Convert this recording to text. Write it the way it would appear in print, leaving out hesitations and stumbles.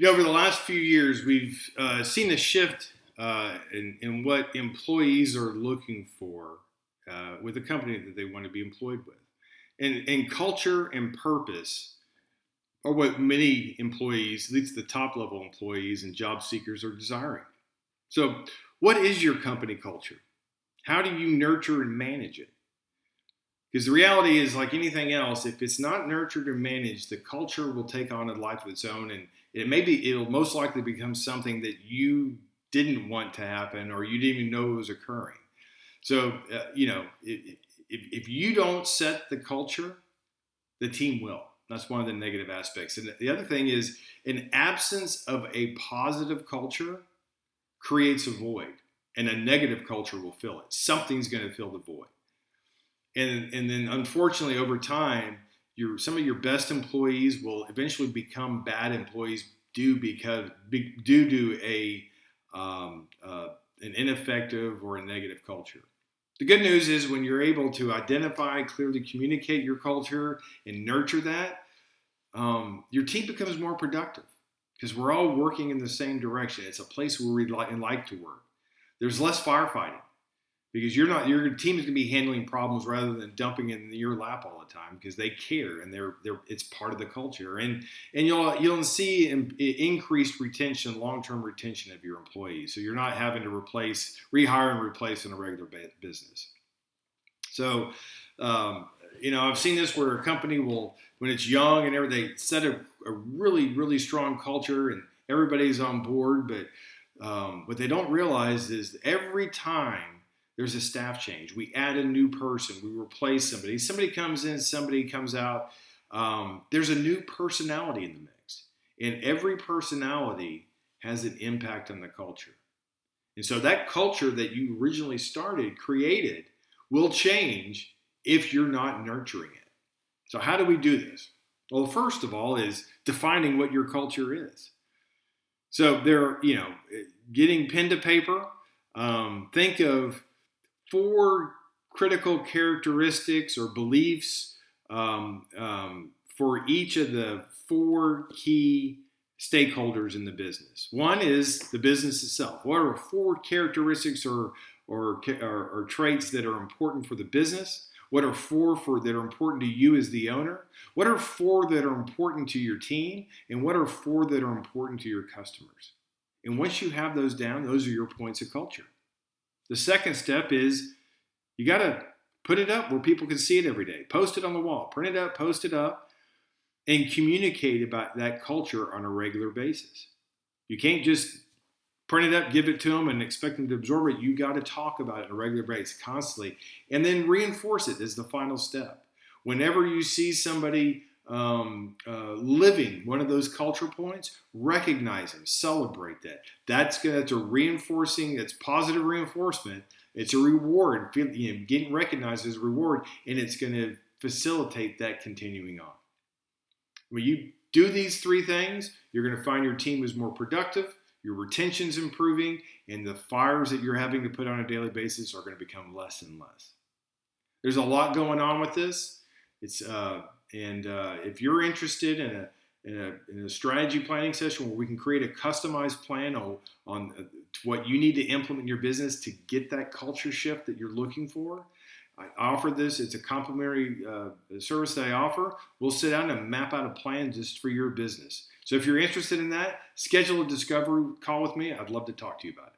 Over the last few years, we've seen a shift in what employees are looking for with a company that they want to be employed with. And culture and purpose are what many employees, at least the top level employees and job seekers, are desiring. So, what is your company culture? How do you nurture and manage it? Because the reality is, like anything else, if it's not nurtured or managed, the culture will take on a life of its own, and it'll most likely become something that you didn't want to happen or you didn't even know was occurring. So, if you don't set the culture, the team will. That's one of the negative aspects. And the other thing is, an absence of a positive culture creates a void, and a negative culture will fill it. Something's going to fill the void. And then unfortunately over time, some of your best employees will eventually become bad employees due to an ineffective or a negative culture. The good news is when you're able to identify, clearly communicate your culture and nurture that, your team becomes more productive because we're all working in the same direction. It's a place where we like to work. There's less firefighting because your team is going to be handling problems rather than dumping it in your lap all the time because they care and it's part of the culture. And you'll see increased retention, long-term retention of your employees. So you're not having to rehire and replace in a regular business. So I've seen this where a company will, when it's young and everything, they set a really, really strong culture and everybody's on board. But what they don't realize is every time there's a staff change, we add a new person, we replace somebody comes in, somebody comes out, there's a new personality in the mix. And every personality has an impact on the culture. And so that culture that you originally created, will change if you're not nurturing it. So how do we do this? Well, first of all is defining what your culture is. So getting pen to paper, think of 4 critical characteristics or beliefs for each of the 4 key stakeholders in the business. One is the business itself. What are 4 characteristics or traits that are important for the business? What are 4 that are important to you as the owner? What are 4 that are important to your team? And what are 4 that are important to your customers? And once you have those down, those are your points of culture. The second step is you got to put it up where people can see it every day. Post it on the wall. Print it up, post it up, and communicate about that culture on a regular basis. You can't just print it up, give it to them, and expect them to absorb it. You got to talk about it on a regular basis constantly, and then reinforce it as the final step. Whenever you see somebody living one of those culture points, recognize them, celebrate that. That's a reinforcing. It's positive reinforcement. It's a reward. Getting recognized as a reward, and it's going to facilitate that continuing on. When you do these 3 things, you're going to find your team is more productive, your retention's improving, and the fires that you're having to put on a daily basis are going to become less and less. There's a lot going on with this. If you're interested in a strategy planning session where we can create a customized plan on what you need to implement in your business to get that culture shift that you're looking for, I offer this. It's a complimentary service that I offer. We'll sit down and map out a plan just for your business. So if you're interested in that, schedule a discovery call with me. I'd love to talk to you about it.